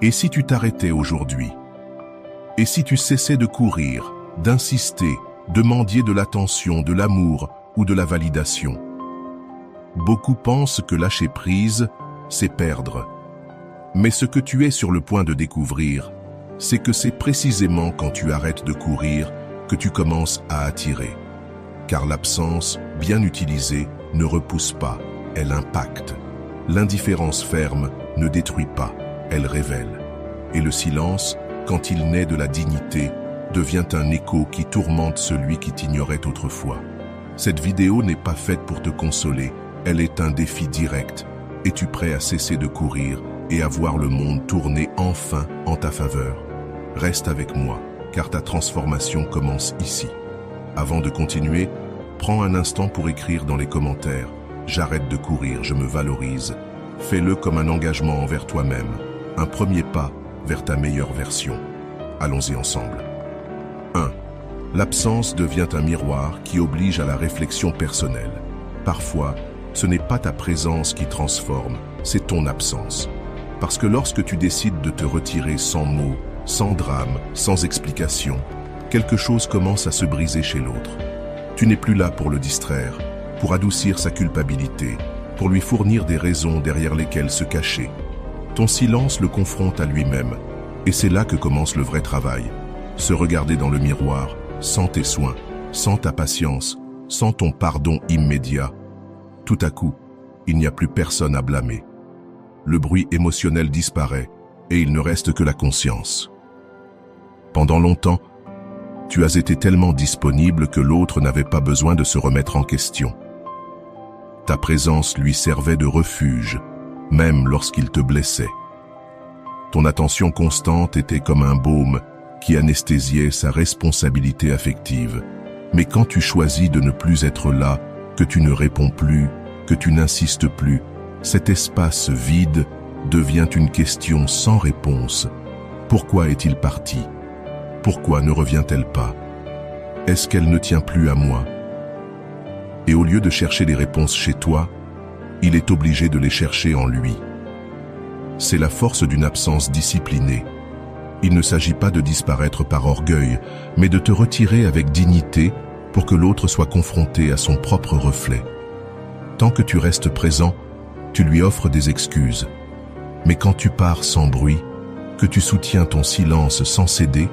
Et si tu t'arrêtais aujourd'hui? Et si tu cessais de courir, d'insister, de mendier de l'attention, de l'amour ou de la validation? Beaucoup pensent que lâcher prise, c'est perdre. Mais ce que tu es sur le point de découvrir, c'est que c'est précisément quand tu arrêtes de courir que tu commences à attirer. Car l'absence, bien utilisée, ne repousse pas, elle impacte. L'indifférence ferme ne détruit pas, elle révèle. Et le silence, quand il naît de la dignité, devient un écho qui tourmente celui qui t'ignorait autrefois. Cette vidéo n'est pas faite pour te consoler, elle est un défi direct. Es-tu prêt à cesser de courir et à voir le monde tourner enfin en ta faveur? Reste avec moi, car ta transformation commence ici. Avant de continuer, prends un instant pour écrire dans les commentaires « J'arrête de courir, je me valorise ». Fais-le comme un engagement envers toi-même, un premier pas vers ta meilleure version. Allons-y ensemble. 1. L'absence devient un miroir qui oblige à la réflexion personnelle. Parfois, ce n'est pas ta présence qui transforme, c'est ton absence. Parce que lorsque tu décides de te retirer sans mots, sans drame, sans explication, quelque chose commence à se briser chez l'autre. Tu n'es plus là pour le distraire, pour adoucir sa culpabilité, pour lui fournir des raisons derrière lesquelles se cacher. Ton silence le confronte à lui-même, et c'est là que commence le vrai travail. Se regarder dans le miroir, sans tes soins, sans ta patience, sans ton pardon immédiat. Tout à coup, il n'y a plus personne à blâmer. Le bruit émotionnel disparaît, et il ne reste que la conscience. Pendant longtemps, tu as été tellement disponible que l'autre n'avait pas besoin de se remettre en question. Ta présence lui servait de refuge, même lorsqu'il te blessait. Ton attention constante était comme un baume qui anesthésiait sa responsabilité affective. Mais quand tu choisis de ne plus être là, que tu ne réponds plus, que tu n'insistes plus, cet espace vide devient une question sans réponse. Pourquoi est-il parti? Pourquoi ne revient-elle pas? Est-ce qu'elle ne tient plus à moi? Et au lieu de chercher les réponses chez toi, il est obligé de les chercher en lui. C'est la force d'une absence disciplinée. Il ne s'agit pas de disparaître par orgueil, mais de te retirer avec dignité pour que l'autre soit confronté à son propre reflet. Tant que tu restes présent, tu lui offres des excuses. Mais quand tu pars sans bruit, que tu soutiens ton silence sans céder,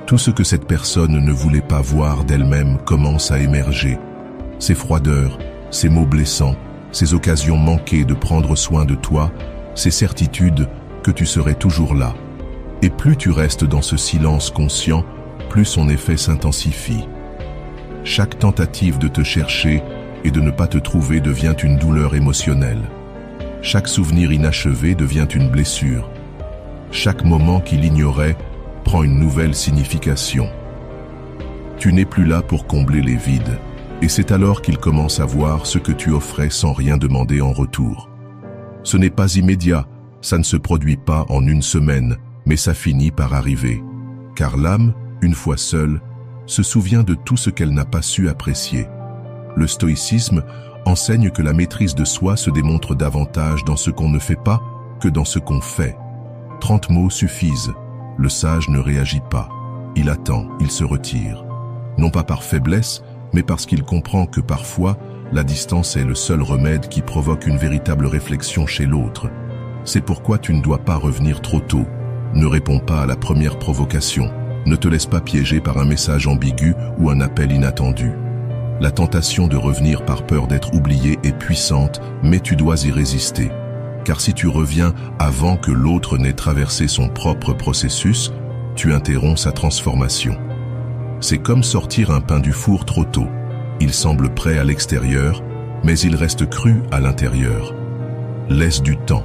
tout ce que cette personne ne voulait pas voir d'elle-même commence à émerger. Ces froideurs, ces mots blessants, ces occasions manquées de prendre soin de toi, ces certitudes que tu serais toujours là. Et plus tu restes dans ce silence conscient, plus son effet s'intensifie. Chaque tentative de te chercher et de ne pas te trouver devient une douleur émotionnelle. Chaque souvenir inachevé devient une blessure. Chaque moment qu'il ignorait prend une nouvelle signification. Tu n'es plus là pour combler les vides, et c'est alors qu'il commence à voir ce que tu offrais sans rien demander en retour. Ce n'est pas immédiat, ça ne se produit pas en une semaine, mais ça finit par arriver. Car l'âme, une fois seule, se souvient de tout ce qu'elle n'a pas su apprécier. Le stoïcisme enseigne que la maîtrise de soi se démontre davantage dans ce qu'on ne fait pas que dans ce qu'on fait. 30 mots suffisent. Le sage ne réagit pas. Il attend, il se retire. Non pas par faiblesse, mais parce qu'il comprend que parfois, la distance est le seul remède qui provoque une véritable réflexion chez l'autre. C'est pourquoi tu ne dois pas revenir trop tôt. Ne réponds pas à la première provocation. Ne te laisse pas piéger par un message ambigu ou un appel inattendu. La tentation de revenir par peur d'être oublié est puissante, mais tu dois y résister. Car si tu reviens avant que l'autre n'ait traversé son propre processus, tu interromps sa transformation. C'est comme sortir un pain du four trop tôt. Il semble prêt à l'extérieur, mais il reste cru à l'intérieur. Laisse du temps,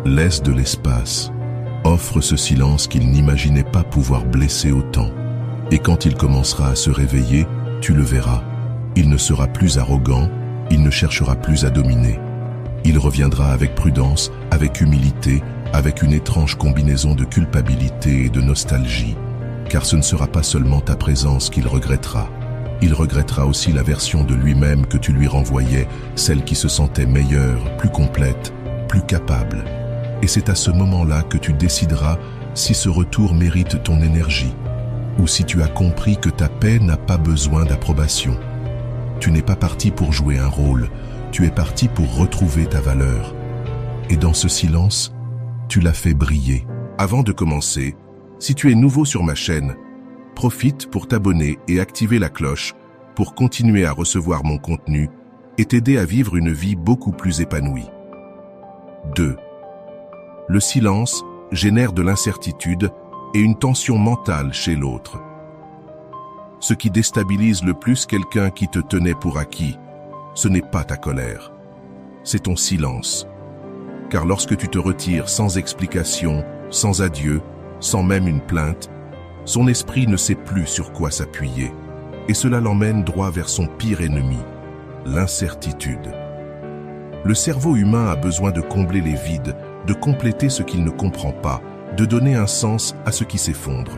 laisse de l'espace. Offre ce silence qu'il n'imaginait pas pouvoir blesser autant. Et quand il commencera à se réveiller, tu le verras. Il ne sera plus arrogant, il ne cherchera plus à dominer. Il reviendra avec prudence, avec humilité, avec une étrange combinaison de culpabilité et de nostalgie. Car ce ne sera pas seulement ta présence qu'il regrettera. Il regrettera aussi la version de lui-même que tu lui renvoyais, celle qui se sentait meilleure, plus complète, plus capable. Et c'est à ce moment-là que tu décideras si ce retour mérite ton énergie, ou si tu as compris que ta paix n'a pas besoin d'approbation. Tu n'es pas parti pour jouer un rôle, tu es parti pour retrouver ta valeur. Et dans ce silence, tu l'as fait briller. Avant de commencer, si tu es nouveau sur ma chaîne, profite pour t'abonner et activer la cloche pour continuer à recevoir mon contenu et t'aider à vivre une vie beaucoup plus épanouie. 2. Le silence génère de l'incertitude et une tension mentale chez l'autre. Ce qui déstabilise le plus quelqu'un qui te tenait pour acquis, ce n'est pas ta colère, c'est ton silence. Car lorsque tu te retires sans explication, sans adieu, sans même une plainte, son esprit ne sait plus sur quoi s'appuyer, et cela l'emmène droit vers son pire ennemi, l'incertitude. Le cerveau humain a besoin de combler les vides, de compléter ce qu'il ne comprend pas, de donner un sens à ce qui s'effondre.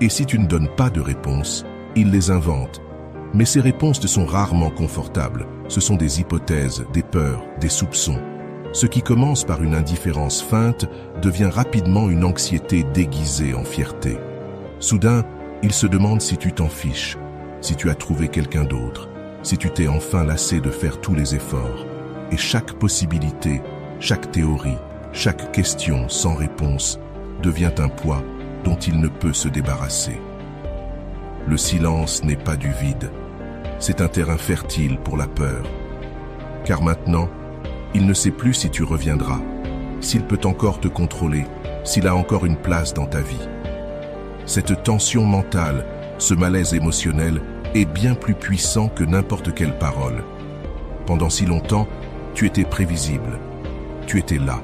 Et si tu ne donnes pas de réponse, il les invente. Mais ces réponses te sont rarement confortables. Ce sont des hypothèses, des peurs, des soupçons. Ce qui commence par une indifférence feinte devient rapidement une anxiété déguisée en fierté. Soudain, il se demande si tu t'en fiches, si tu as trouvé quelqu'un d'autre, si tu t'es enfin lassé de faire tous les efforts. Et chaque possibilité, chaque théorie, chaque question sans réponse devient un poids dont il ne peut se débarrasser. Le silence n'est pas du vide, c'est un terrain fertile pour la peur. Car maintenant, il ne sait plus si tu reviendras, s'il peut encore te contrôler, s'il a encore une place dans ta vie. Cette tension mentale, ce malaise émotionnel est bien plus puissant que n'importe quelle parole. Pendant si longtemps, tu étais prévisible, tu étais là,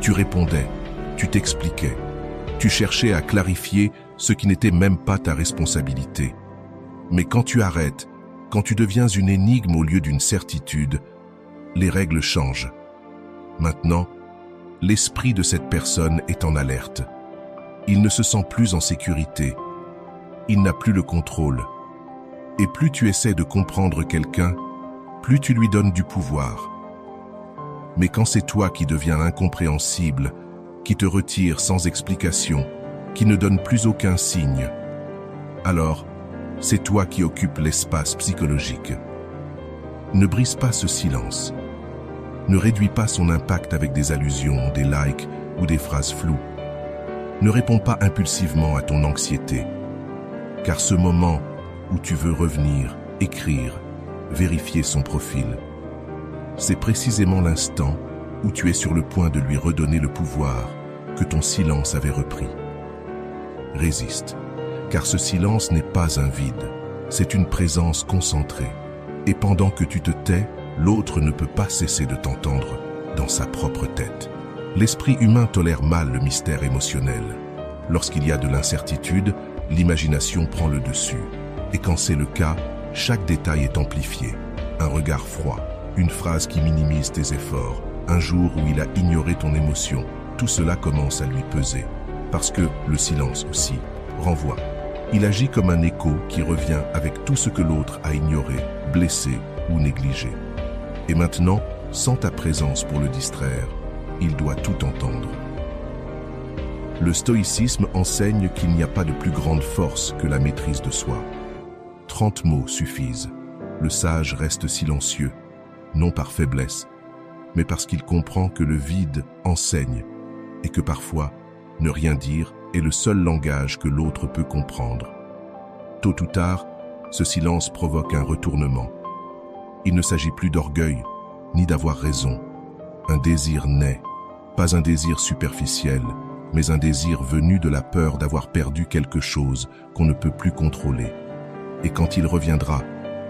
tu répondais, tu t'expliquais, tu cherchais à clarifier ce qui n'était même pas ta responsabilité. Mais quand tu arrêtes, quand tu deviens une énigme au lieu d'une certitude, les règles changent. Maintenant, l'esprit de cette personne est en alerte. Il ne se sent plus en sécurité. Il n'a plus le contrôle. Et plus tu essaies de comprendre quelqu'un, plus tu lui donnes du pouvoir. Mais quand c'est toi qui deviens incompréhensible, qui te retire sans explication, qui ne donne plus aucun signe, alors c'est toi qui occupes l'espace psychologique. Ne brise pas ce silence. Ne réduis pas son impact avec des allusions, des likes ou des phrases floues. Ne réponds pas impulsivement à ton anxiété, car ce moment où tu veux revenir, écrire, vérifier son profil, c'est précisément l'instant où tu es sur le point de lui redonner le pouvoir que ton silence avait repris. Résiste, car ce silence n'est pas un vide, c'est une présence concentrée. Et pendant que tu te tais, l'autre ne peut pas cesser de t'entendre dans sa propre tête. L'esprit humain tolère mal le mystère émotionnel. Lorsqu'il y a de l'incertitude, l'imagination prend le dessus. Et quand c'est le cas, chaque détail est amplifié. Un regard froid, une phrase qui minimise tes efforts, un jour où il a ignoré ton émotion, tout cela commence à lui peser. Parce que le silence aussi renvoie. Il agit comme un écho qui revient avec tout ce que l'autre a ignoré, blessé ou négligé. Et maintenant, sans ta présence pour le distraire, il doit tout entendre. Le stoïcisme enseigne qu'il n'y a pas de plus grande force que la maîtrise de soi. 30 mots suffisent. Le sage reste silencieux, non par faiblesse, mais parce qu'il comprend que le vide enseigne et que parfois, ne rien dire est le seul langage que l'autre peut comprendre. Tôt ou tard, ce silence provoque un retournement. Il ne s'agit plus d'orgueil, ni d'avoir raison. Un désir naît, pas un désir superficiel, mais un désir venu de la peur d'avoir perdu quelque chose qu'on ne peut plus contrôler. Et quand il reviendra,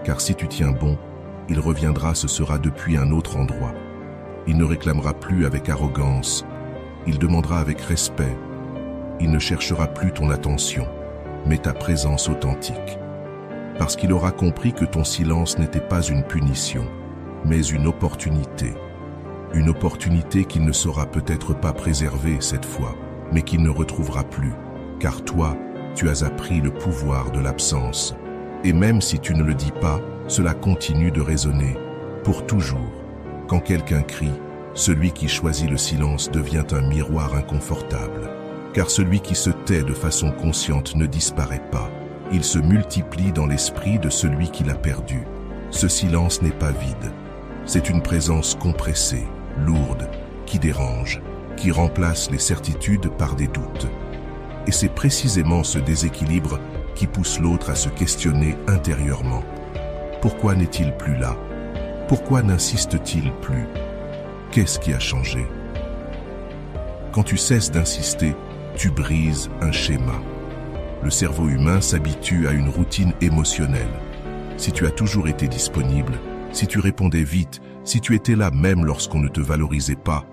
car si tu tiens bon, il reviendra, ce sera depuis un autre endroit. Il ne réclamera plus avec arrogance, il demandera avec respect. Il ne cherchera plus ton attention, mais ta présence authentique. Parce qu'il aura compris que ton silence n'était pas une punition, mais une opportunité. Une opportunité qu'il ne saura peut-être pas préserver cette fois, mais qu'il ne retrouvera plus, car toi, tu as appris le pouvoir de l'absence. Et même si tu ne le dis pas, cela continue de résonner, pour toujours. Quand quelqu'un crie, Celui qui choisit le silence devient un miroir inconfortable, car celui qui se tait de façon consciente ne disparaît pas. Il se multiplie dans l'esprit de celui qui l'a perdu. Ce silence n'est pas vide. C'est une présence compressée, lourde, qui dérange, qui remplace les certitudes par des doutes. Et c'est précisément ce déséquilibre qui pousse l'autre à se questionner intérieurement. Pourquoi n'est-il plus là? Pourquoi n'insiste-t-il plus? Qu'est-ce qui a changé? Quand tu cesses d'insister, tu brises un schéma. Le cerveau humain s'habitue à une routine émotionnelle. Si tu as toujours été disponible, si tu répondais vite, si tu étais là même lorsqu'on ne te valorisait pas,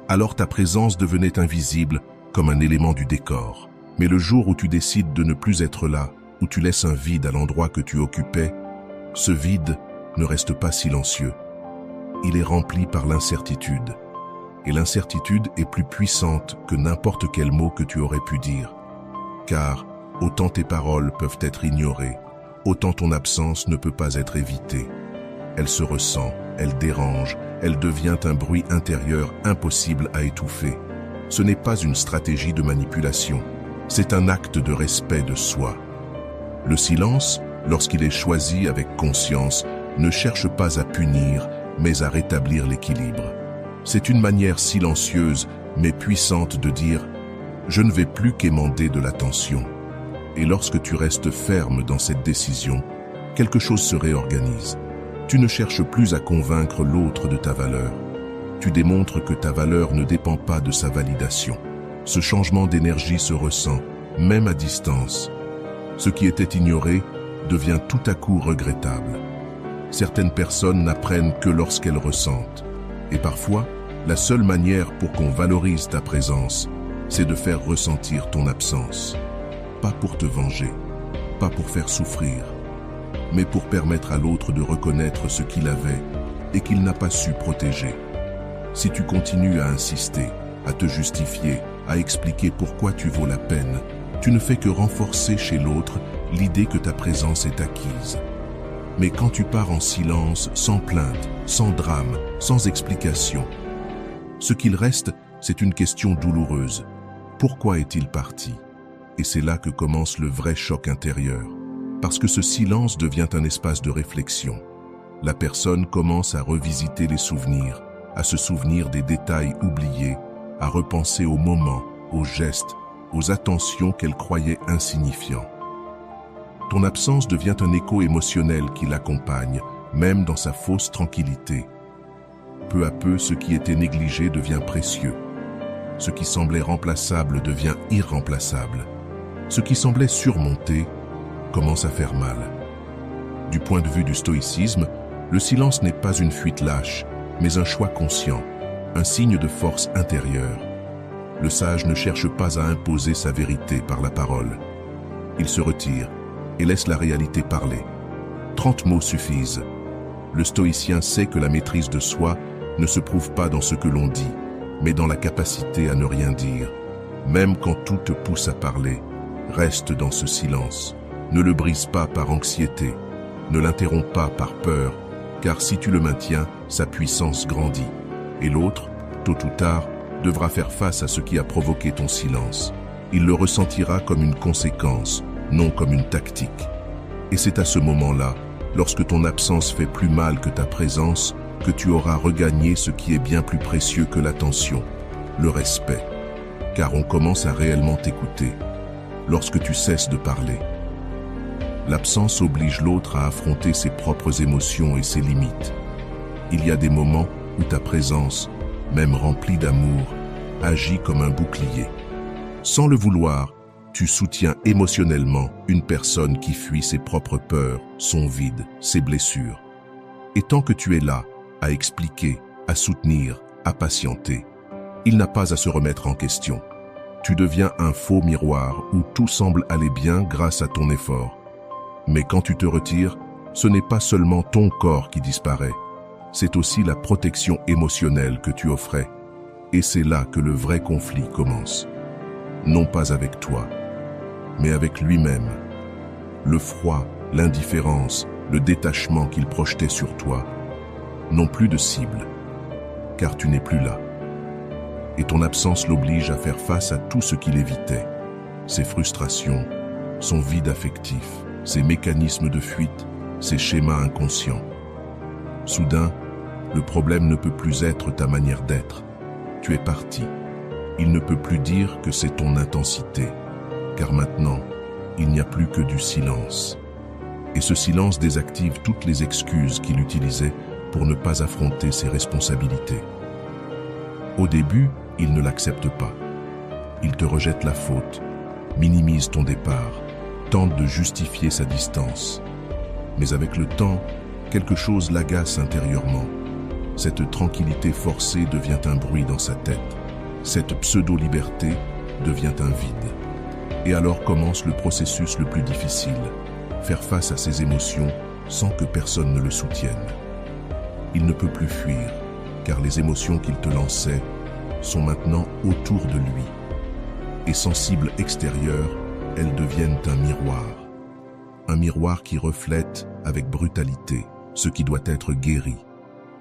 alors ta présence devenait invisible comme un élément du décor. Mais le jour où tu décides de ne plus être là, où tu laisses un vide à l'endroit que tu occupais, ce vide ne reste pas silencieux. Il est rempli par l'incertitude. Et l'incertitude est plus puissante que n'importe quel mot que tu aurais pu dire. Car autant tes paroles peuvent être ignorées, autant ton absence ne peut pas être évitée. Elle se ressent, elle dérange, elle devient un bruit intérieur impossible à étouffer. Ce n'est pas une stratégie de manipulation, c'est un acte de respect de soi. Le silence, lorsqu'il est choisi avec conscience, ne cherche pas à punir, mais à rétablir l'équilibre. C'est une manière silencieuse, mais puissante de dire « Je ne vais plus qu'émander de l'attention ». Et lorsque tu restes ferme dans cette décision, quelque chose se réorganise. Tu ne cherches plus à convaincre l'autre de ta valeur. Tu démontres que ta valeur ne dépend pas de sa validation. Ce changement d'énergie se ressent, même à distance. Ce qui était ignoré devient tout à coup regrettable. Certaines personnes n'apprennent que lorsqu'elles ressentent. Et parfois, la seule manière pour qu'on valorise ta présence, c'est de faire ressentir ton absence. Pas pour te venger, pas pour faire souffrir, mais pour permettre à l'autre de reconnaître ce qu'il avait et qu'il n'a pas su protéger. Si tu continues à insister, à te justifier, à expliquer pourquoi tu vaux la peine, tu ne fais que renforcer chez l'autre l'idée que ta présence est acquise. Mais quand tu pars en silence, sans plainte, sans drame, sans explication, ce qu'il reste, c'est une question douloureuse. Pourquoi est-il parti? Et c'est là que commence le vrai choc intérieur. Parce que ce silence devient un espace de réflexion. La personne commence à revisiter les souvenirs, à se souvenir des détails oubliés, à repenser aux moments, aux gestes, aux attentions qu'elle croyait insignifiants. Ton absence devient un écho émotionnel qui l'accompagne, même dans sa fausse tranquillité. Peu à peu, ce qui était négligé devient précieux. Ce qui semblait remplaçable devient irremplaçable. Ce qui semblait surmonté commence à faire mal. Du point de vue du stoïcisme, le silence n'est pas une fuite lâche, mais un choix conscient, un signe de force intérieure. Le sage ne cherche pas à imposer sa vérité par la parole. Il se retire et laisse la réalité parler. 30 mots suffisent. Le stoïcien sait que la maîtrise de soi ne se prouve pas dans ce que l'on dit, mais dans la capacité à ne rien dire. Même quand tout te pousse à parler, reste dans ce silence. Ne le brise pas par anxiété, ne l'interromps pas par peur, car si tu le maintiens, sa puissance grandit. Et l'autre, tôt ou tard, devra faire face à ce qui a provoqué ton silence. Il le ressentira comme une conséquence, non comme une tactique. Et c'est à ce moment-là, lorsque ton absence fait plus mal que ta présence, que tu auras regagné ce qui est bien plus précieux que l'attention, le respect. Car on commence à réellement t'écouter, lorsque tu cesses de parler. L'absence oblige l'autre à affronter ses propres émotions et ses limites. Il y a des moments où ta présence, même remplie d'amour, agit comme un bouclier. Sans le vouloir, tu soutiens émotionnellement une personne qui fuit ses propres peurs, son vide, ses blessures. Et tant que tu es là, à expliquer, à soutenir, à patienter, il n'a pas à se remettre en question. Tu deviens un faux miroir où tout semble aller bien grâce à ton effort. Mais quand tu te retires, ce n'est pas seulement ton corps qui disparaît, c'est aussi la protection émotionnelle que tu offrais. Et c'est là que le vrai conflit commence. Non pas avec toi, mais avec lui-même. Le froid, l'indifférence, le détachement qu'il projetait sur toi n'ont plus de cible. car tu n'es plus là. Et ton absence l'oblige à faire face à tout ce qu'il évitait. Ses frustrations, son vide affectif, ses mécanismes de fuite, ses schémas inconscients. Soudain, le problème ne peut plus être ta manière d'être. Tu es parti. Il ne peut plus dire que c'est ton intensité, car maintenant, il n'y a plus que du silence. Et ce silence désactive toutes les excuses qu'il utilisait pour ne pas affronter ses responsabilités. Au début, il ne l'accepte pas. Il te rejette la faute, minimise ton départ, tente de justifier sa distance. Mais avec le temps, quelque chose l'agace intérieurement. Cette tranquillité forcée devient un bruit dans sa tête. Cette pseudo-liberté devient un vide. Et alors commence le processus le plus difficile, faire face à ses émotions sans que personne ne le soutienne. Il ne peut plus fuir, car les émotions qu'il te lançait sont maintenant autour de lui. Et sensibles extérieures, elles deviennent un miroir. Un miroir qui reflète avec brutalité ce qui doit être guéri.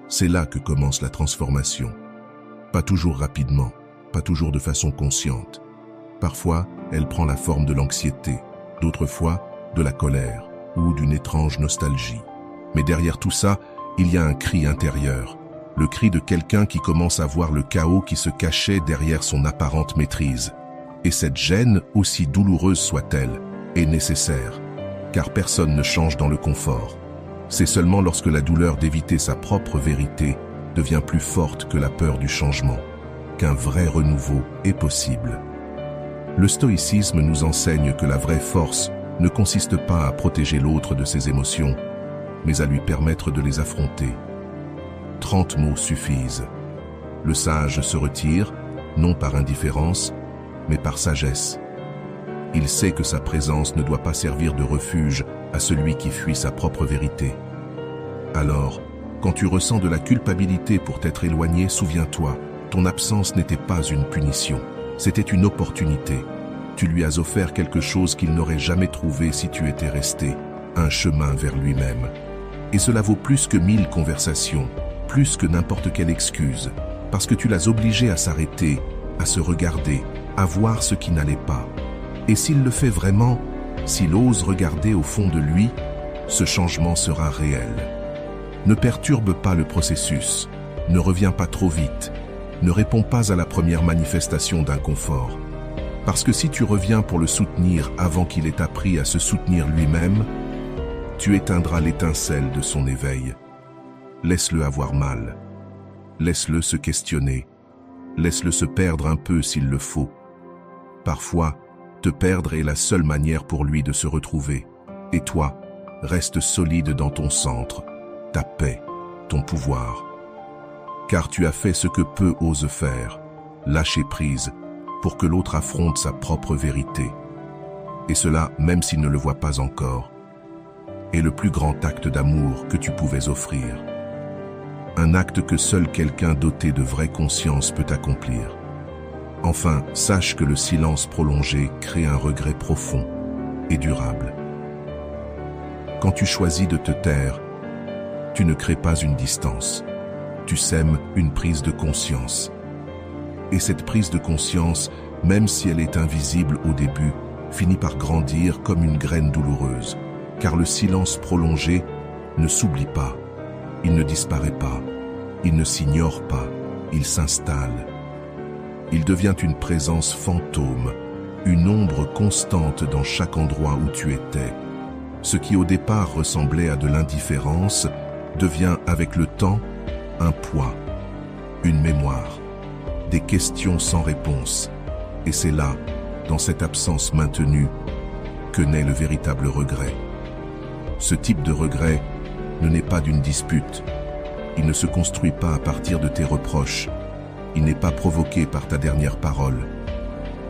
C'est là que commence la transformation. Pas toujours rapidement, pas toujours de façon consciente. Parfois, elle prend la forme de l'anxiété, d'autres fois, de la colère ou d'une étrange nostalgie. Mais derrière tout ça, il y a un cri intérieur, le cri de quelqu'un qui commence à voir le chaos qui se cachait derrière son apparente maîtrise. Et cette gêne, aussi douloureuse soit-elle, est nécessaire, car personne ne change dans le confort. C'est seulement lorsque la douleur d'éviter sa propre vérité devient plus forte que la peur du changement, qu'un vrai renouveau est possible. Le stoïcisme nous enseigne que la vraie force ne consiste pas à protéger l'autre de ses émotions, mais à lui permettre de les affronter. 30 mots suffisent. Le sage se retire, non par indifférence, mais par sagesse. Il sait que sa présence ne doit pas servir de refuge à celui qui fuit sa propre vérité. Alors, quand tu ressens de la culpabilité pour t'être éloigné, souviens-toi, ton absence n'était pas une punition, c'était une opportunité. Tu lui as offert quelque chose qu'il n'aurait jamais trouvé si tu étais resté, un chemin vers lui-même. Et cela vaut plus que 1000 conversations, plus que n'importe quelle excuse, parce que tu l'as obligé à s'arrêter, à se regarder, à voir ce qui n'allait pas. Et s'il le fait vraiment, s'il ose regarder au fond de lui, ce changement sera réel. Ne perturbe pas le processus, ne reviens pas trop vite, ne réponds pas à la première manifestation d'inconfort. Parce que si tu reviens pour le soutenir avant qu'il ait appris à se soutenir lui-même, tu éteindras l'étincelle de son éveil. Laisse-le avoir mal. Laisse-le se questionner. Laisse-le se perdre un peu s'il le faut. Parfois, te perdre est la seule manière pour lui de se retrouver. Et toi, reste solide dans ton centre, ta paix, ton pouvoir. Car tu as fait ce que peu osent faire, lâcher prise, pour que l'autre affronte sa propre vérité. Et cela, même s'il ne le voit pas encore, est le plus grand acte d'amour que tu pouvais offrir. Un acte que seul quelqu'un doté de vraie conscience peut accomplir. Enfin, sache que le silence prolongé crée un regret profond et durable. Quand tu choisis de te taire, tu ne crées pas une distance. Tu sèmes une prise de conscience. Et cette prise de conscience, même si elle est invisible au début, finit par grandir comme une graine douloureuse. Car le silence prolongé ne s'oublie pas, il ne disparaît pas, il ne s'ignore pas, il s'installe. Il devient une présence fantôme, une ombre constante dans chaque endroit où tu étais. Ce qui au départ ressemblait à de l'indifférence devient avec le temps un poids, une mémoire, des questions sans réponse. Et c'est là, dans cette absence maintenue, que naît le véritable regret. Ce type de regret ne naît pas d'une dispute. Il ne se construit pas à partir de tes reproches. Il n'est pas provoqué par ta dernière parole.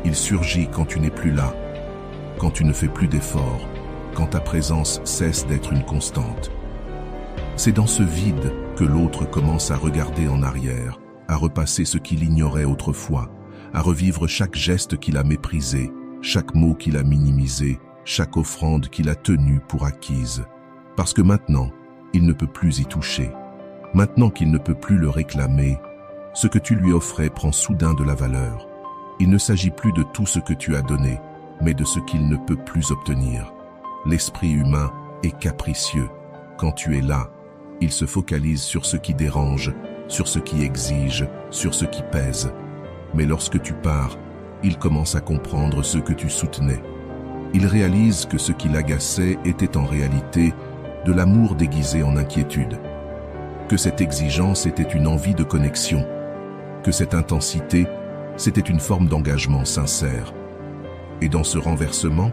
Il surgit quand tu n'es plus là, quand tu ne fais plus d'efforts, quand ta présence cesse d'être une constante. C'est dans ce vide que l'autre commence à regarder en arrière, à repasser ce qu'il ignorait autrefois, à revivre chaque geste qu'il a méprisé, chaque mot qu'il a minimisé, chaque offrande qu'il a tenue pour acquise. Parce que maintenant, il ne peut plus y toucher. Maintenant qu'il ne peut plus le réclamer, Ce que tu lui offrais prend soudain de la valeur. Il ne s'agit plus de tout ce que tu as donné, mais de ce qu'il ne peut plus obtenir. L'esprit humain est capricieux. Quand tu es là, il se focalise sur ce qui dérange, sur ce qui exige, sur ce qui pèse. Mais lorsque tu pars, il commence à comprendre ce que tu soutenais. Il réalise que ce qui l'agaçait était en réalité de l'amour déguisé en inquiétude. Que cette exigence était une envie de connexion. Que cette intensité, c'était une forme d'engagement sincère. Et dans ce renversement,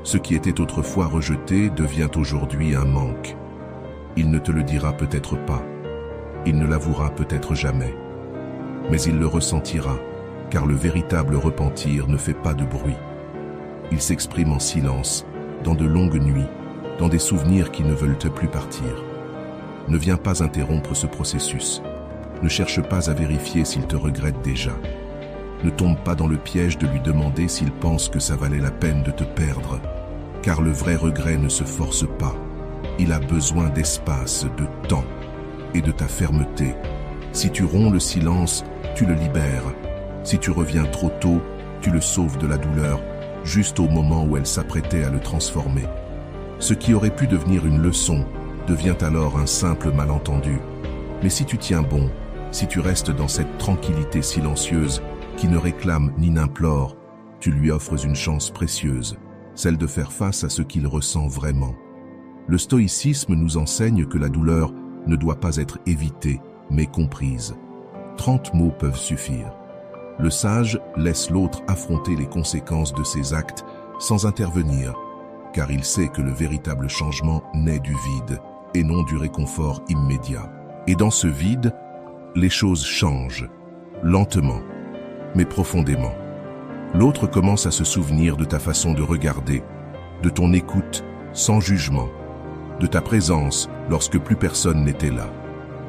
ce qui était autrefois rejeté devient aujourd'hui un manque. Il ne te le dira peut-être pas. Il ne l'avouera peut-être jamais. Mais il le ressentira, car le véritable repentir ne fait pas de bruit. Il s'exprime en silence, dans de longues nuits, dans des souvenirs qui ne veulent plus partir. Ne viens pas interrompre ce processus. Ne cherche pas à vérifier s'il te regrette déjà. Ne tombe pas dans le piège de lui demander s'il pense que ça valait la peine de te perdre, car le vrai regret ne se force pas. Il a besoin d'espace, de temps et de ta fermeté. Si tu romps le silence, tu le libères. Si tu reviens trop tôt, tu le sauves de la douleur, juste au moment où elle s'apprêtait à le transformer. Ce qui aurait pu devenir une leçon devient alors un simple malentendu. Mais si tu tiens bon, si tu restes dans cette tranquillité silencieuse qui ne réclame ni n'implore, tu lui offres une chance précieuse, celle de faire face à ce qu'il ressent vraiment. Le stoïcisme nous enseigne que la douleur ne doit pas être évitée, mais comprise. 30 mots peuvent suffire. Le sage laisse l'autre affronter les conséquences de ses actes sans intervenir, car il sait que le véritable changement naît du vide et non du réconfort immédiat. Et dans ce vide, les choses changent, lentement, mais profondément. L'autre commence à se souvenir de ta façon de regarder, de ton écoute sans jugement, de ta présence lorsque plus personne n'était là.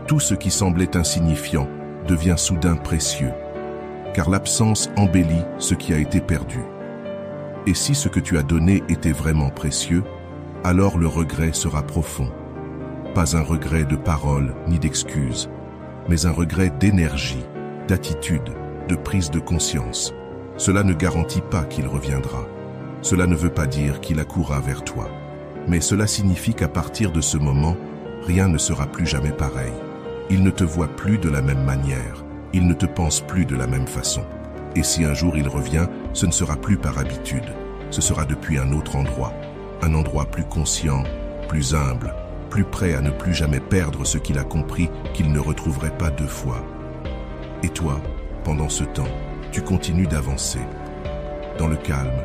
Tout ce qui semblait insignifiant devient soudain précieux, car l'absence embellit ce qui a été perdu. Et si ce que tu as donné était vraiment précieux, alors le regret sera profond. Pas un regret de parole ni d'excuses, mais un regret d'énergie, d'attitude, de prise de conscience. Cela ne garantit pas qu'il reviendra. Cela ne veut pas dire qu'il accourra vers toi. Mais cela signifie qu'à partir de ce moment, rien ne sera plus jamais pareil. Il ne te voit plus de la même manière. Il ne te pense plus de la même façon. Et si un jour il revient, ce ne sera plus par habitude. Ce sera depuis un autre endroit. Un endroit plus conscient, plus humble, plus prêt à ne plus jamais perdre ce qu'il a compris qu'il ne retrouverait pas deux fois. Et toi, pendant ce temps, tu continues d'avancer. Dans le calme,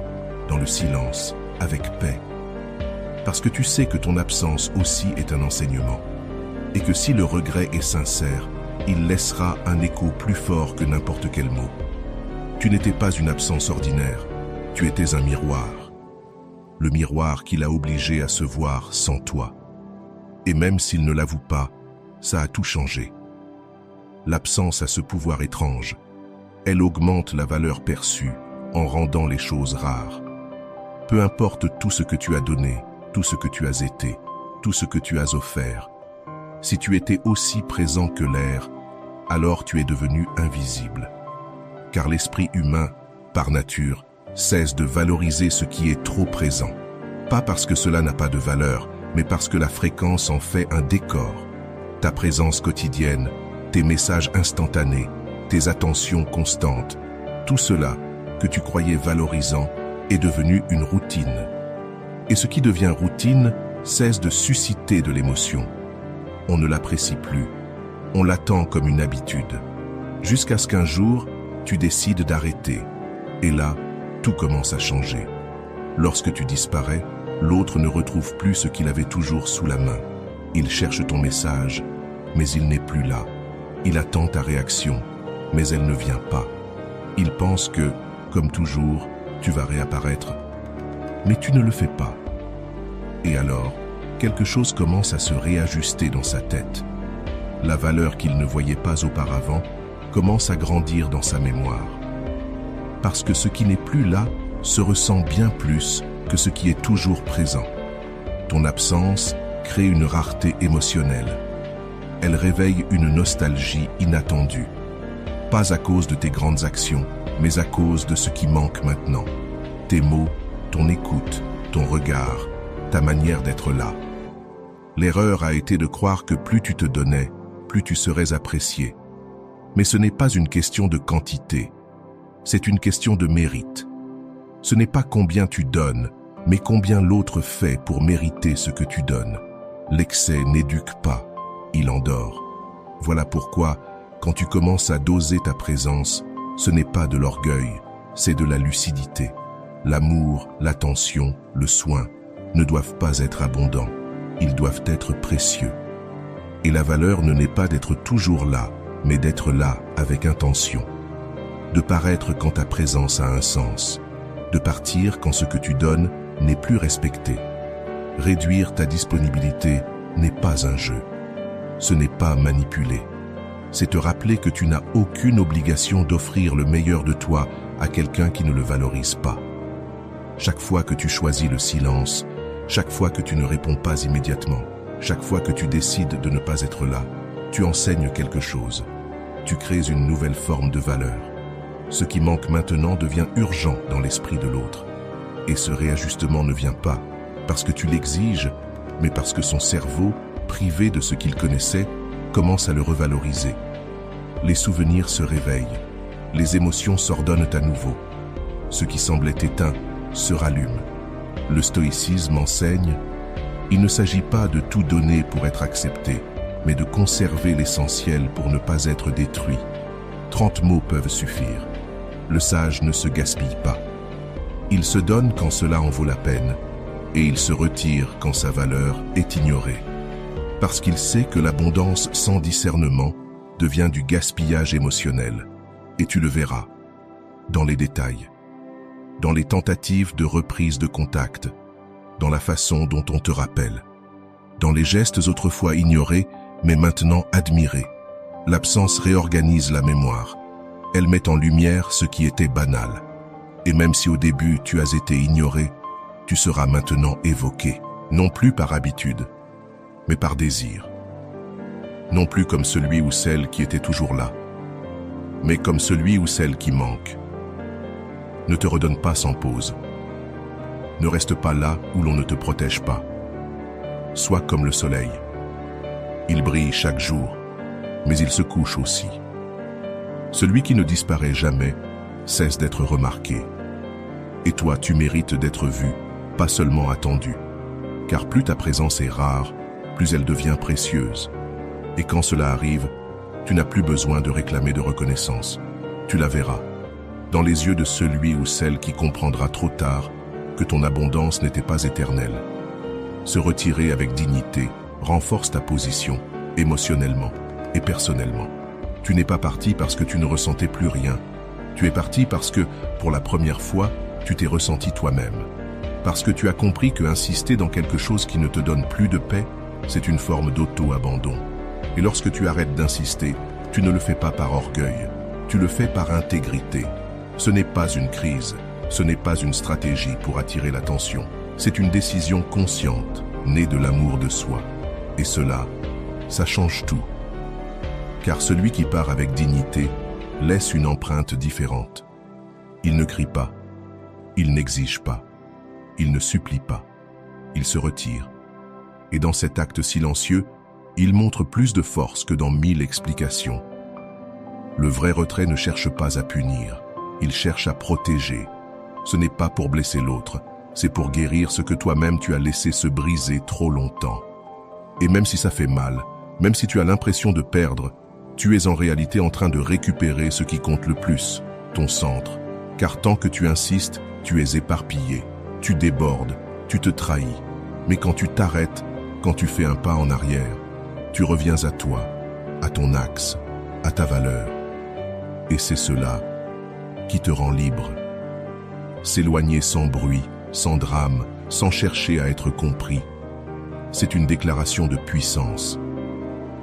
dans le silence, avec paix. Parce que tu sais que ton absence aussi est un enseignement. Et que si le regret est sincère, il laissera un écho plus fort que n'importe quel mot. Tu n'étais pas une absence ordinaire, tu étais un miroir. Le miroir qui l'a obligé à se voir sans toi. Et même s'il ne l'avoue pas, ça a tout changé. L'absence a ce pouvoir étrange. Elle augmente la valeur perçue en rendant les choses rares. Peu importe tout ce que tu as donné, tout ce que tu as été, tout ce que tu as offert. Si tu étais aussi présent que l'air, alors tu es devenu invisible. Car l'esprit humain, par nature, cesse de valoriser ce qui est trop présent. Pas parce que cela n'a pas de valeur, mais parce que la fréquence en fait un décor. Ta présence quotidienne, tes messages instantanés, tes attentions constantes, tout cela que tu croyais valorisant est devenu une routine. Et ce qui devient routine cesse de susciter de l'émotion. On ne l'apprécie plus, on l'attend comme une habitude. Jusqu'à ce qu'un jour, tu décides d'arrêter. Et là, tout commence à changer. Lorsque tu disparais, l'autre ne retrouve plus ce qu'il avait toujours sous la main. Il cherche ton message, mais il n'est plus là. Il attend ta réaction, mais elle ne vient pas. Il pense que, comme toujours, tu vas réapparaître. Mais tu ne le fais pas. Et alors, quelque chose commence à se réajuster dans sa tête. La valeur qu'il ne voyait pas auparavant commence à grandir dans sa mémoire. Parce que ce qui n'est plus là se ressent bien plus que ce qui est toujours présent. Ton absence crée une rareté émotionnelle. Elle réveille une nostalgie inattendue. pas à cause de tes grandes actions, mais à cause de ce qui manque maintenant. Tes mots, ton écoute, ton regard, ta manière d'être là. L'erreur a été de croire que plus tu te donnais, plus tu serais apprécié. Mais ce n'est pas une question de quantité, c'est une question de mérite. Ce n'est pas combien tu donnes, mais combien l'autre fait pour mériter ce que tu donnes. L'excès n'éduque pas, il endort. Voilà pourquoi, quand tu commences à doser ta présence, ce n'est pas de l'orgueil, c'est de la lucidité. L'amour, l'attention, le soin ne doivent pas être abondants, ils doivent être précieux. Et la valeur ne n'est pas d'être toujours là, mais d'être là avec intention. De paraître quand ta présence a un sens, de partir quand ce que tu donnes n'est plus respecté. Réduire ta disponibilité n'est pas un jeu. Ce n'est pas manipuler. C'est te rappeler que tu n'as aucune obligation d'offrir le meilleur de toi à quelqu'un qui ne le valorise pas. Chaque fois que tu choisis le silence, chaque fois que tu ne réponds pas immédiatement, chaque fois que tu décides de ne pas être là, tu enseignes quelque chose. Tu crées une nouvelle forme de valeur. Ce qui manque maintenant devient urgent dans l'esprit de l'autre. Et ce réajustement ne vient pas parce que tu l'exiges, mais parce que son cerveau, privé de ce qu'il connaissait, commence à le revaloriser. Les souvenirs se réveillent, les émotions s'ordonnent à nouveau. Ce qui semblait éteint se rallume. Le stoïcisme enseigne, il ne s'agit pas de tout donner pour être accepté, mais de conserver l'essentiel pour ne pas être détruit. 30 mots peuvent suffire. Le sage ne se gaspille pas. Il se donne quand cela en vaut la peine, et il se retire quand sa valeur est ignorée. Parce qu'il sait que l'abondance sans discernement devient du gaspillage émotionnel. Et tu le verras, dans les détails, dans les tentatives de reprise de contact, dans la façon dont on te rappelle, dans les gestes autrefois ignorés, mais maintenant admirés. L'absence réorganise la mémoire. Elle met en lumière ce qui était banal. Et même si au début tu as été ignoré, tu seras maintenant évoqué, non plus par habitude, mais par désir. Non plus comme celui ou celle qui était toujours là, mais comme celui ou celle qui manque. Ne te redonne pas sans pause. Ne reste pas là où l'on ne te protège pas. Sois comme le soleil. Il brille chaque jour, mais il se couche aussi. Celui qui ne disparaît jamais cesse d'être remarqué. Et toi, tu mérites d'être vu, pas seulement attendu. Car plus ta présence est rare, plus elle devient précieuse. Et quand cela arrive, tu n'as plus besoin de réclamer de reconnaissance. Tu la verras, dans les yeux de celui ou celle qui comprendra trop tard que ton abondance n'était pas éternelle. Se retirer avec dignité renforce ta position, émotionnellement et personnellement. Tu n'es pas parti parce que tu ne ressentais plus rien. Tu es parti parce que, pour la première fois, tu t'es ressenti toi-même. Parce que tu as compris que insister dans quelque chose qui ne te donne plus de paix, c'est une forme d'auto-abandon. Et lorsque tu arrêtes d'insister, tu ne le fais pas par orgueil, tu le fais par intégrité. Ce n'est pas une crise, ce n'est pas une stratégie pour attirer l'attention. C'est une décision consciente, née de l'amour de soi. Et cela, ça change tout. Car celui qui part avec dignité laisse une empreinte différente. Il ne crie pas, il n'exige pas, il ne supplie pas, il se retire. Et dans cet acte silencieux, il montre plus de force que dans 1000 explications. Le vrai retrait ne cherche pas à punir, il cherche à protéger. Ce n'est pas pour blesser l'autre, c'est pour guérir ce que toi-même tu as laissé se briser trop longtemps. Et même si ça fait mal, même si tu as l'impression de perdre, tu es en réalité en train de récupérer ce qui compte le plus, ton centre. Car tant que tu insistes, tu es éparpillé, tu débordes, tu te trahis. Mais quand tu t'arrêtes, quand tu fais un pas en arrière, tu reviens à toi, à ton axe, à ta valeur. Et c'est cela qui te rend libre. S'éloigner sans bruit, sans drame, sans chercher à être compris. C'est une déclaration de puissance.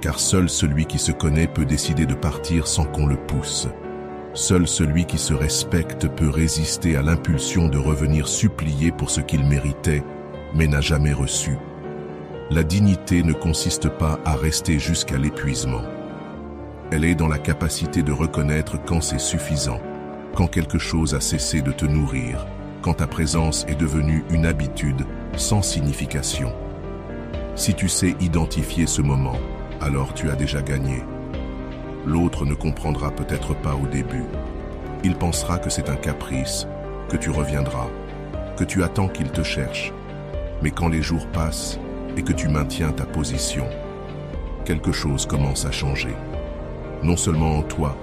Car seul celui qui se connaît peut décider de partir sans qu'on le pousse. Seul celui qui se respecte peut résister à l'impulsion de revenir supplier pour ce qu'il méritait, mais n'a jamais reçu. La dignité ne consiste pas à rester jusqu'à l'épuisement. Elle est dans la capacité de reconnaître quand c'est suffisant, quand quelque chose a cessé de te nourrir, quand ta présence est devenue une habitude sans signification. Si tu sais identifier ce moment, alors tu as déjà gagné. L'autre ne comprendra peut-être pas au début. Il pensera que c'est un caprice, que tu reviendras, que tu attends qu'il te cherche. Mais quand les jours passent et que tu maintiens ta position, quelque chose commence à changer. Non seulement en toi,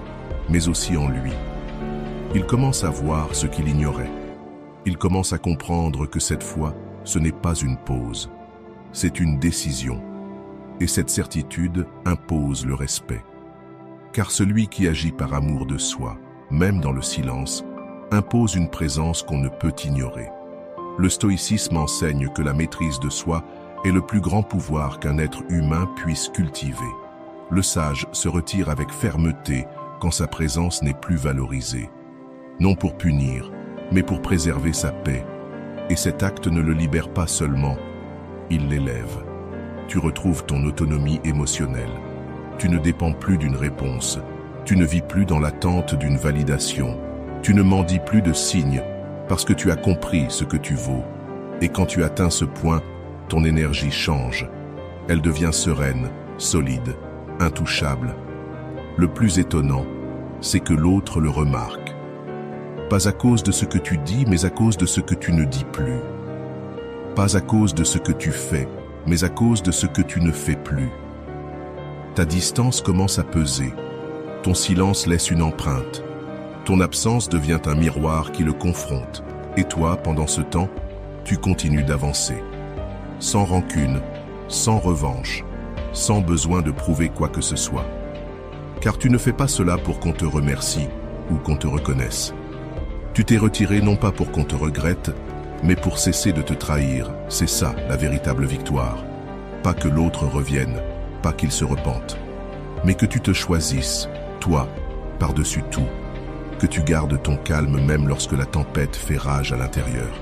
mais aussi en lui. Il commence à voir ce qu'il ignorait. Il commence à comprendre que cette fois, ce n'est pas une pause, c'est une décision. Et cette certitude impose le respect. Car celui qui agit par amour de soi, même dans le silence, impose une présence qu'on ne peut ignorer. Le stoïcisme enseigne que la maîtrise de soi est le plus grand pouvoir qu'un être humain puisse cultiver. Le sage se retire avec fermeté quand sa présence n'est plus valorisée. Non pour punir, mais pour préserver sa paix. Et cet acte ne le libère pas seulement, il l'élève. Tu retrouves ton autonomie émotionnelle. Tu ne dépends plus d'une réponse. Tu ne vis plus dans l'attente d'une validation. Tu ne mendis plus de signes parce que tu as compris ce que tu vaux. Et quand tu atteins ce point, ton énergie change. Elle devient sereine, solide, intouchable. Le plus étonnant, c'est que l'autre le remarque. Pas à cause de ce que tu dis, mais à cause de ce que tu ne dis plus. Pas à cause de ce que tu fais, mais à cause de ce que tu ne fais plus. Ta distance commence à peser. Ton silence laisse une empreinte. Ton absence devient un miroir qui le confronte. Et toi, pendant ce temps, tu continues d'avancer. Sans rancune, sans revanche, sans besoin de prouver quoi que ce soit. Car tu ne fais pas cela pour qu'on te remercie ou qu'on te reconnaisse. Tu t'es retiré non pas pour qu'on te regrette, mais pour cesser de te trahir. C'est ça la véritable victoire. Pas que l'autre revienne, pas qu'il se repente, mais que tu te choisisses, toi, par-dessus tout. Que tu gardes ton calme même lorsque la tempête fait rage à l'intérieur.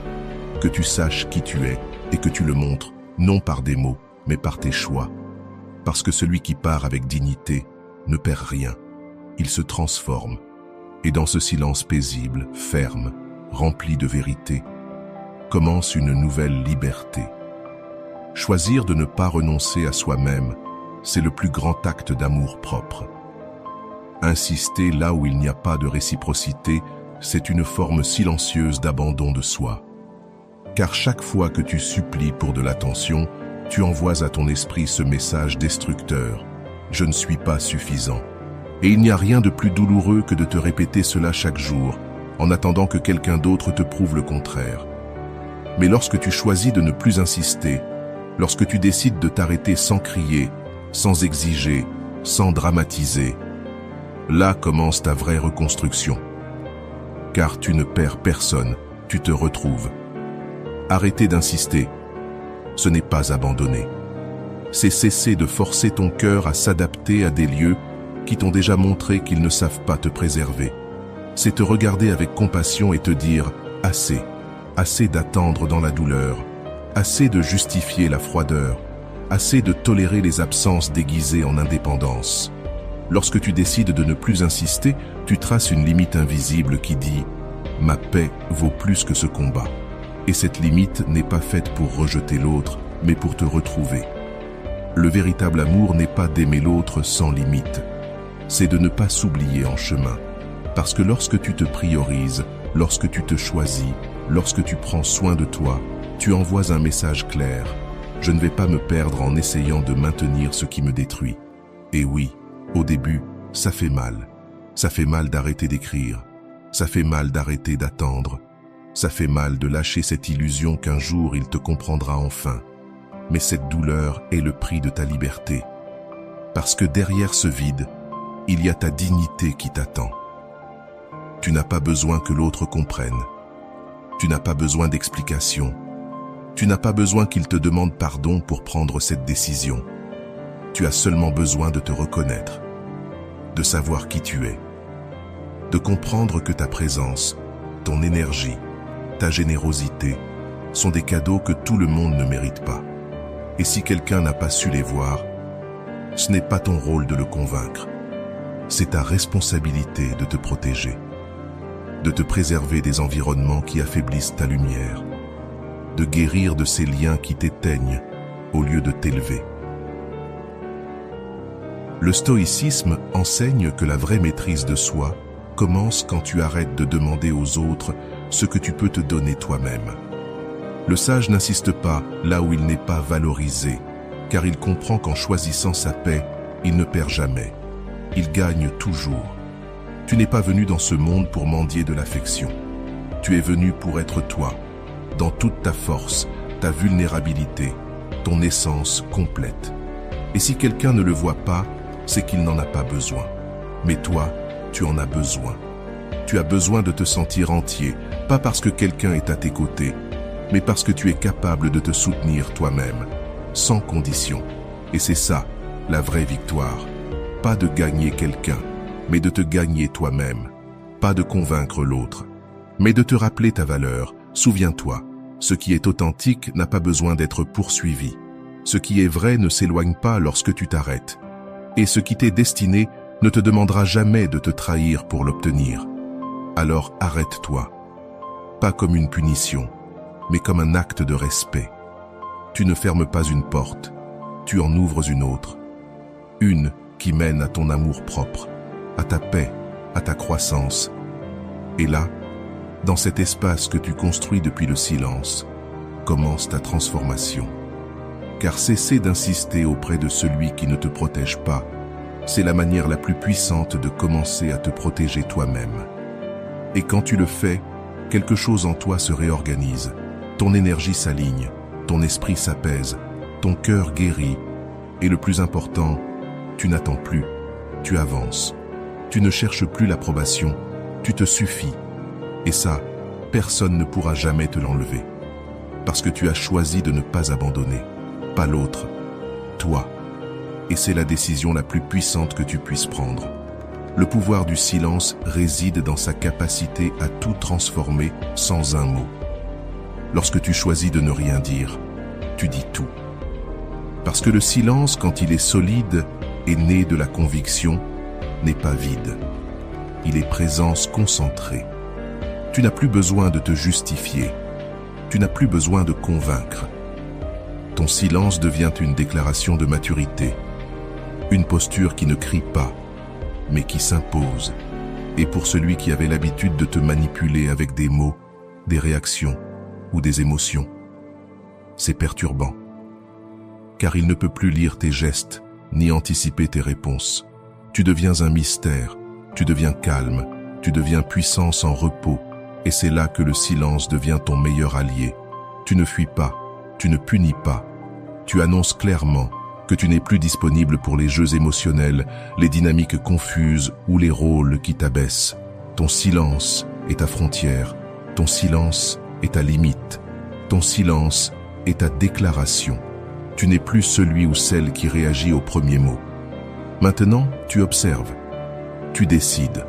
Que tu saches qui tu es et que tu le montres, non par des mots, mais par tes choix. Parce que celui qui part avec dignité ne perd rien. Il se transforme. Et dans ce silence paisible, ferme, rempli de vérité, commence une nouvelle liberté. Choisir de ne pas renoncer à soi-même, c'est le plus grand acte d'amour propre. Insister là où il n'y a pas de réciprocité, c'est une forme silencieuse d'abandon de soi. Car chaque fois que tu supplies pour de l'attention, tu envoies à ton esprit ce message destructeur. Je ne suis pas suffisant. Et il n'y a rien de plus douloureux que de te répéter cela chaque jour, en attendant que quelqu'un d'autre te prouve le contraire. Mais lorsque tu choisis de ne plus insister, lorsque tu décides de t'arrêter sans crier, sans exiger, sans dramatiser, là commence ta vraie reconstruction. Car tu ne perds personne, tu te retrouves. Arrêter d'insister, ce n'est pas abandonner. C'est cesser de forcer ton cœur à s'adapter à des lieux qui t'ont déjà montré qu'ils ne savent pas te préserver. C'est te regarder avec compassion et te dire « assez ». Assez d'attendre dans la douleur, assez de justifier la froideur, assez de tolérer les absences déguisées en indépendance. Lorsque tu décides de ne plus insister, tu traces une limite invisible qui dit « Ma paix vaut plus que ce combat ». Et cette limite n'est pas faite pour rejeter l'autre, mais pour te retrouver. Le véritable amour n'est pas d'aimer l'autre sans limite. C'est de ne pas s'oublier en chemin. Parce que lorsque tu te priorises, lorsque tu te choisis, lorsque tu prends soin de toi, tu envoies un message clair. Je ne vais pas me perdre en essayant de maintenir ce qui me détruit. Et oui, au début, ça fait mal. Ça fait mal d'arrêter d'écrire. Ça fait mal d'arrêter d'attendre. Ça fait mal de lâcher cette illusion qu'un jour il te comprendra enfin. Mais cette douleur est le prix de ta liberté. Parce que derrière ce vide, il y a ta dignité qui t'attend. Tu n'as pas besoin que l'autre comprenne. Tu n'as pas besoin d'explications. Tu n'as pas besoin qu'il te demande pardon pour prendre cette décision. Tu as seulement besoin de te reconnaître, de savoir qui tu es, de comprendre que ta présence, ton énergie, ta générosité sont des cadeaux que tout le monde ne mérite pas. Et si quelqu'un n'a pas su les voir, ce n'est pas ton rôle de le convaincre. c'est ta responsabilité de te protéger, de te préserver des environnements qui affaiblissent ta lumière, de guérir de ces liens qui t'éteignent au lieu de t'élever. Le stoïcisme enseigne que la vraie maîtrise de soi commence quand tu arrêtes de demander aux autres ce que tu peux te donner toi-même. Le sage n'insiste pas là où il n'est pas valorisé, car il comprend qu'en choisissant sa paix, il ne perd jamais. Il gagne toujours. Tu n'es pas venu dans ce monde pour mendier de l'affection. Tu es venu pour être toi, dans toute ta force, ta vulnérabilité, ton essence complète. Et si quelqu'un ne le voit pas, c'est qu'il n'en a pas besoin. Mais toi, tu en as besoin. Tu as besoin de te sentir entier, pas parce que quelqu'un est à tes côtés, mais parce que tu es capable de te soutenir toi-même, sans condition. Et c'est ça, la vraie victoire. Pas de gagner quelqu'un, mais de te gagner toi-même. Pas de convaincre l'autre, mais de te rappeler ta valeur. Souviens-toi, ce qui est authentique n'a pas besoin d'être poursuivi. Ce qui est vrai ne s'éloigne pas lorsque tu t'arrêtes. Et ce qui t'est destiné ne te demandera jamais de te trahir pour l'obtenir. Alors arrête-toi. Pas comme une punition, mais comme un acte de respect. Tu ne fermes pas une porte, tu en ouvres une autre. Une qui mène à ton amour propre, à ta paix, à ta croissance. Et là, dans cet espace que tu construis depuis le silence, commence ta transformation. Car cesser d'insister auprès de celui qui ne te protège pas, c'est la manière la plus puissante de commencer à te protéger toi-même. Et quand tu le fais, quelque chose en toi se réorganise, ton énergie s'aligne, ton esprit s'apaise, ton cœur guérit, et le plus important, tu n'attends plus, tu avances. Tu ne cherches plus l'approbation, tu te suffis. Et ça, personne ne pourra jamais te l'enlever. Parce que tu as choisi de ne pas abandonner, pas l'autre, toi. Et c'est la décision la plus puissante que tu puisses prendre. Le pouvoir du silence réside dans sa capacité à tout transformer sans un mot. Lorsque tu choisis de ne rien dire, tu dis tout. Parce que le silence, quand il est solide et né de la conviction, n'est pas vide. Il est présence concentrée. Tu n'as plus besoin de te justifier. Tu n'as plus besoin de convaincre. Ton silence devient une déclaration de maturité. Une posture qui ne crie pas, mais qui s'impose. Et pour celui qui avait l'habitude de te manipuler avec des mots, des réactions ou des émotions, c'est perturbant. Car il ne peut plus lire tes gestes, ni anticiper tes réponses. Tu deviens un mystère, tu deviens calme, tu deviens puissance en repos, et c'est là que le silence devient ton meilleur allié. Tu ne fuis pas, tu ne punis pas. Tu annonces clairement que tu n'es plus disponible pour les jeux émotionnels, les dynamiques confuses ou les rôles qui t'abaissent. Ton silence est ta frontière, ton silence est ta limite, ton silence est ta déclaration. Tu n'es plus celui ou celle qui réagit au premier mot. Maintenant, tu observes, tu décides,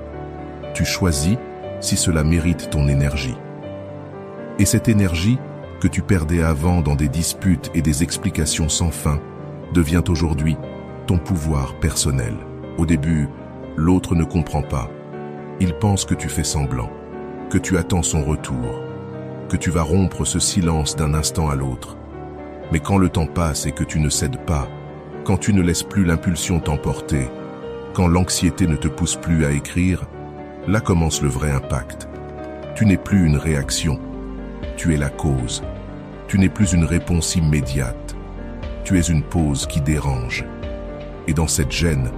tu choisis si cela mérite ton énergie. Et cette énergie, que tu perdais avant dans des disputes et des explications sans fin, devient aujourd'hui ton pouvoir personnel. Au début, l'autre ne comprend pas. Il pense que tu fais semblant, que tu attends son retour, que tu vas rompre ce silence d'un instant à l'autre. Mais quand le temps passe et que tu ne cèdes pas, quand tu ne laisses plus l'impulsion t'emporter, quand l'anxiété ne te pousse plus à écrire, là commence le vrai impact. Tu n'es plus une réaction, tu es la cause. Tu n'es plus une réponse immédiate, tu es une pause qui dérange. Et dans cette gêne,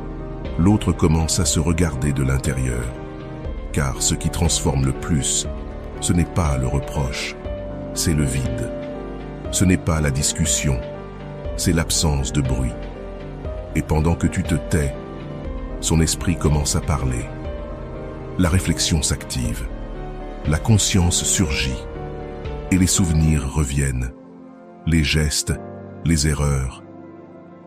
l'autre commence à se regarder de l'intérieur. Car ce qui transforme le plus, ce n'est pas le reproche, c'est le vide. Ce n'est pas la discussion, c'est l'absence de bruit. Et pendant que tu te tais, son esprit commence à parler. La réflexion s'active, la conscience surgit, et les souvenirs reviennent, les gestes, les erreurs.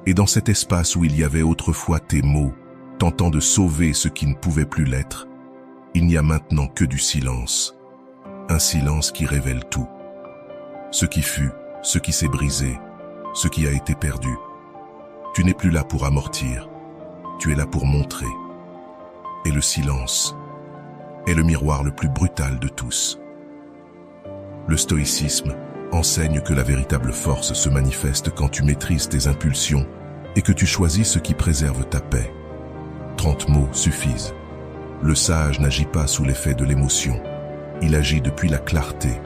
Et dans cet espace où il y avait autrefois tes mots, tentant de sauver ce qui ne pouvait plus l'être, il n'y a maintenant que du silence. Un silence qui révèle tout. Ce qui fut, ce qui s'est brisé, ce qui a été perdu. Tu n'es plus là pour amortir, tu es là pour montrer. Et le silence est le miroir le plus brutal de tous. Le stoïcisme enseigne que la véritable force se manifeste quand tu maîtrises tes impulsions et que tu choisis ce qui préserve ta paix. 30 mots suffisent. Le sage n'agit pas sous l'effet de l'émotion. Il agit depuis la clarté.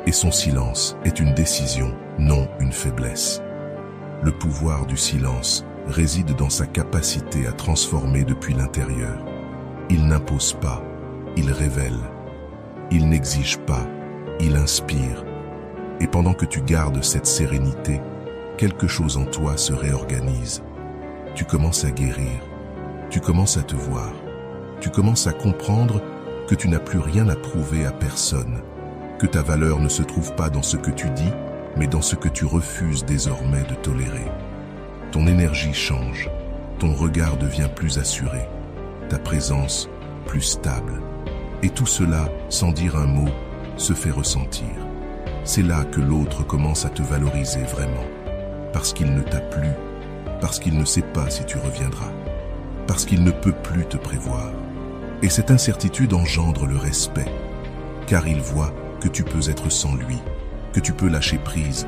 Et son silence est une décision, non une faiblesse. Le pouvoir du silence réside dans sa capacité à transformer depuis l'intérieur. Il n'impose pas, il révèle. Il n'exige pas, il inspire. Et pendant que tu gardes cette sérénité, quelque chose en toi se réorganise. Tu commences à guérir, tu commences à te voir, tu commences à comprendre que tu n'as plus rien à prouver à personne, que ta valeur ne se trouve pas dans ce que tu dis, mais dans ce que tu refuses désormais de tolérer. Ton énergie change, ton regard devient plus assuré, ta présence plus stable. Et tout cela, sans dire un mot, se fait ressentir. C'est là que l'autre commence à te valoriser vraiment. Parce qu'il ne t'a plu, parce qu'il ne sait pas si tu reviendras, parce qu'il ne peut plus te prévoir. Et cette incertitude engendre le respect, car il voit que tu peux être sans lui, que tu peux lâcher prise,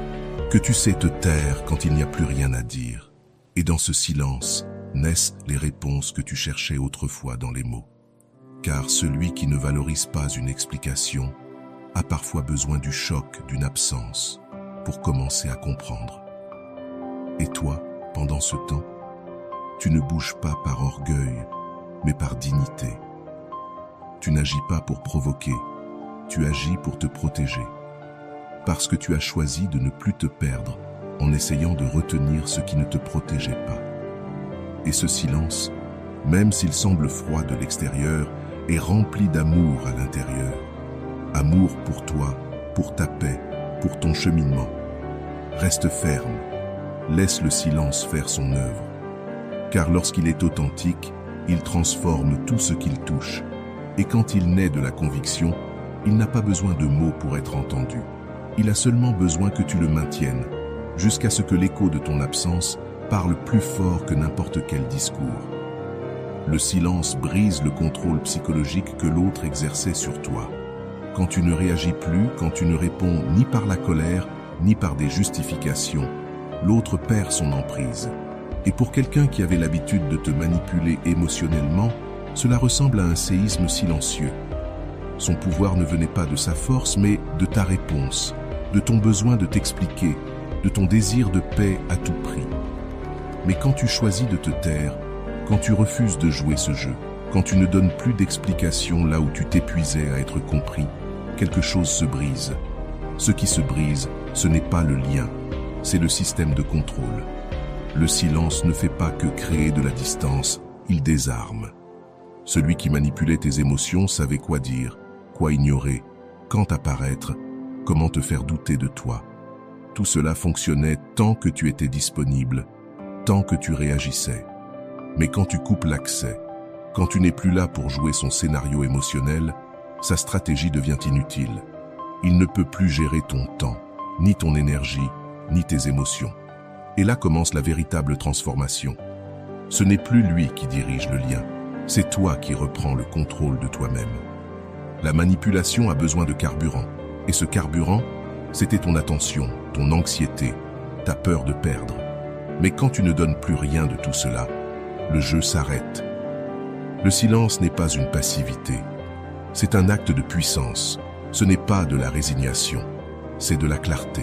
que tu sais te taire quand il n'y a plus rien à dire. Et dans ce silence naissent les réponses que tu cherchais autrefois dans les mots. Car celui qui ne valorise pas une explication a parfois besoin du choc d'une absence pour commencer à comprendre. Et toi, pendant ce temps, tu ne bouges pas par orgueil, mais par dignité. Tu n'agis pas pour provoquer, tu agis pour te protéger. Parce que tu as choisi de ne plus te perdre en essayant de retenir ce qui ne te protégeait pas. Et ce silence, même s'il semble froid de l'extérieur, est rempli d'amour à l'intérieur. Amour pour toi, pour ta paix, pour ton cheminement. Reste ferme, laisse le silence faire son œuvre. Car lorsqu'il est authentique, il transforme tout ce qu'il touche. Et quand il naît de la conviction, il n'a pas besoin de mots pour être entendu. Il a seulement besoin que tu le maintiennes, jusqu'à ce que l'écho de ton absence parle plus fort que n'importe quel discours. Le silence brise le contrôle psychologique que l'autre exerçait sur toi. Quand tu ne réagis plus, quand tu ne réponds ni par la colère, ni par des justifications, l'autre perd son emprise. Et pour quelqu'un qui avait l'habitude de te manipuler émotionnellement, cela ressemble à un séisme silencieux. Son pouvoir ne venait pas de sa force, mais de ta réponse, de ton besoin de t'expliquer, de ton désir de paix à tout prix. Mais quand tu choisis de te taire, quand tu refuses de jouer ce jeu, quand tu ne donnes plus d'explications là où tu t'épuisais à être compris, quelque chose se brise. Ce qui se brise, ce n'est pas le lien, c'est le système de contrôle. Le silence ne fait pas que créer de la distance, il désarme. Celui qui manipulait tes émotions savait quoi dire, quoi ignorer, quand apparaître, comment te faire douter de toi. Tout cela fonctionnait tant que tu étais disponible, tant que tu réagissais. Mais quand tu coupes l'accès, quand tu n'es plus là pour jouer son scénario émotionnel, sa stratégie devient inutile. Il ne peut plus gérer ton temps, ni ton énergie, ni tes émotions. Et là commence la véritable transformation. Ce n'est plus lui qui dirige le lien, c'est toi qui reprends le contrôle de toi-même. La manipulation a besoin de carburant, et ce carburant, c'était ton attention, ton anxiété, ta peur de perdre. Mais quand tu ne donnes plus rien de tout cela, le jeu s'arrête. Le silence n'est pas une passivité, c'est un acte de puissance. Ce n'est pas de la résignation, c'est de la clarté.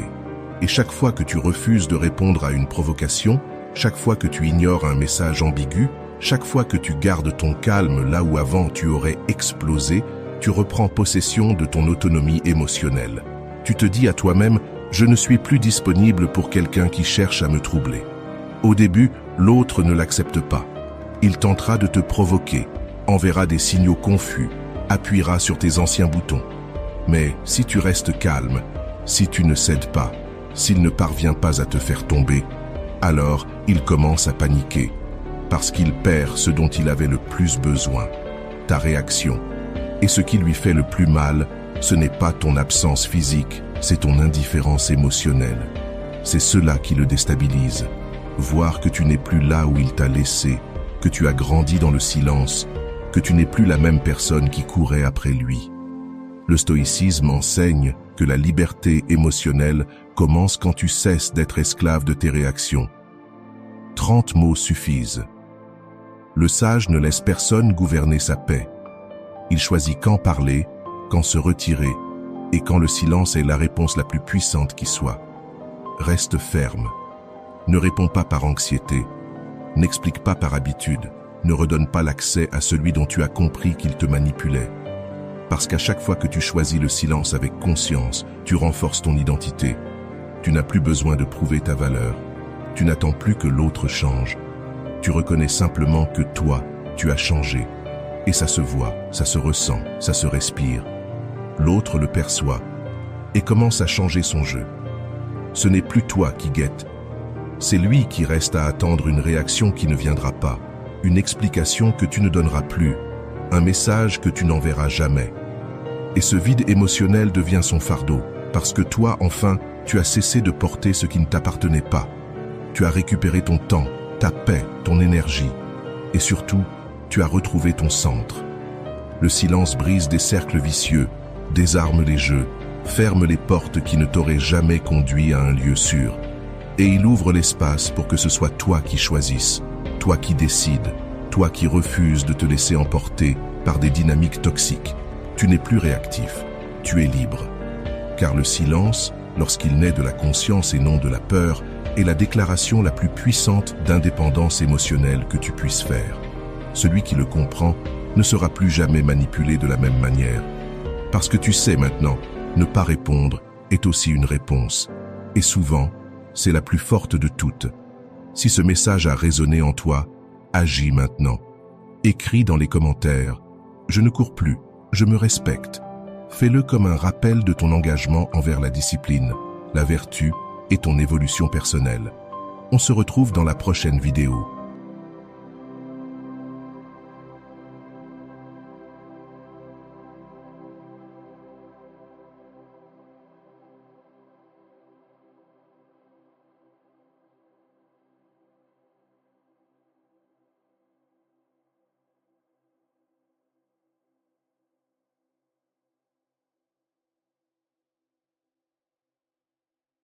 Et chaque fois que tu refuses de répondre à une provocation, chaque fois que tu ignores un message ambigu, chaque fois que tu gardes ton calme là où avant tu aurais explosé, tu reprends possession de ton autonomie émotionnelle. Tu te dis à toi-même, je ne suis plus disponible pour quelqu'un qui cherche à me troubler. Au début, l'autre ne l'accepte pas. Il tentera de te provoquer, enverra des signaux confus, appuiera sur tes anciens boutons. Mais si tu restes calme, si tu ne cèdes pas, s'il ne parvient pas à te faire tomber, alors il commence à paniquer, parce qu'il perd ce dont il avait le plus besoin, ta réaction. Et ce qui lui fait le plus mal, ce n'est pas ton absence physique, c'est ton indifférence émotionnelle. C'est cela qui le déstabilise. Voir que tu n'es plus là où il t'a laissé, que tu as grandi dans le silence, que tu n'es plus la même personne qui courait après lui. Le stoïcisme enseigne que la liberté émotionnelle commence quand tu cesses d'être esclave de tes réactions. 30 mots suffisent. Le sage ne laisse personne gouverner sa paix. Il choisit quand parler, quand se retirer, et quand le silence est la réponse la plus puissante qui soit. Reste ferme. Ne réponds pas par anxiété. N'explique pas par habitude. Ne redonne pas l'accès à celui dont tu as compris qu'il te manipulait. Parce qu'à chaque fois que tu choisis le silence avec conscience, tu renforces ton identité. Tu n'as plus besoin de prouver ta valeur. Tu n'attends plus que l'autre change. Tu reconnais simplement que toi, tu as changé. Et ça se voit, ça se ressent, ça se respire. L'autre le perçoit et commence à changer son jeu. Ce n'est plus toi qui guette. C'est lui qui reste à attendre une réaction qui ne viendra pas, une explication que tu ne donneras plus, un message que tu n'enverras jamais. Et ce vide émotionnel devient son fardeau, parce que toi, enfin, tu as cessé de porter ce qui ne t'appartenait pas. Tu as récupéré ton temps, ta paix, ton énergie. Et surtout, tu as retrouvé ton centre. Le silence brise des cercles vicieux, désarme les jeux, ferme les portes qui ne t'auraient jamais conduit à un lieu sûr. Et il ouvre l'espace pour que ce soit toi qui choisisses, toi qui décides, toi qui refuses de te laisser emporter par des dynamiques toxiques. Tu n'es plus réactif, tu es libre. Car le silence, lorsqu'il naît de la conscience et non de la peur, est la déclaration la plus puissante d'indépendance émotionnelle que tu puisses faire. Celui qui le comprend ne sera plus jamais manipulé de la même manière. Parce que tu sais maintenant, ne pas répondre est aussi une réponse. Et souvent, c'est la plus forte de toutes. Si ce message a résonné en toi, agis maintenant. Écris dans les commentaires « Je ne cours plus, je me respecte ». Fais-le comme un rappel de ton engagement envers la discipline, la vertu et ton évolution personnelle. On se retrouve dans la prochaine vidéo.